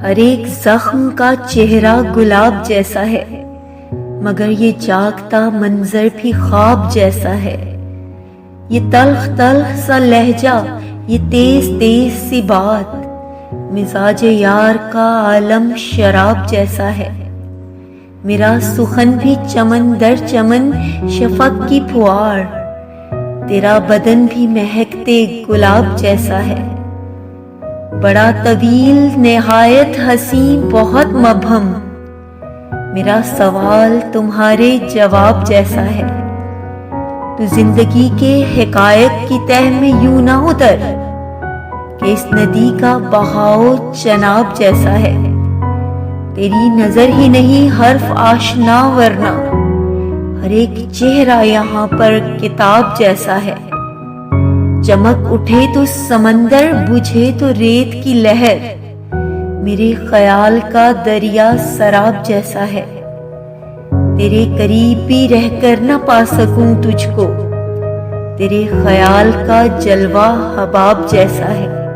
ہر ایک زخم کا چہرہ گلاب جیسا ہے، مگر یہ جاگتا منظر بھی خواب جیسا ہے۔ یہ تلخ تلخ سا لہجہ، یہ تیز تیز سی بات، مزاج یار کا عالم شراب جیسا ہے۔ میرا سخن بھی چمن در چمن شفق کی پھوار، تیرا بدن بھی مہکتے گلاب جیسا ہے۔ بڑا طویل نہایت حسین بہت مبہم، میرا سوال تمہارے جواب جیسا ہے۔ تو زندگی کے حقائق کی تہ میں یوں نہ اتر کہ اس ندی کا بہاؤ چناب جیسا ہے۔ تیری نظر ہی نہیں حرف آشنا، ورنہ ہر ایک چہرہ یہاں پر کتاب جیسا ہے۔ چمک اٹھے تو سمندر، بجھے تو ریت کی لہر، میرے خیال کا دریا سراب جیسا ہے۔ تیرے قریب بھی رہ کر نہ پا سکوں تجھ کو، تیرے خیال کا جلوہ حباب جیسا ہے۔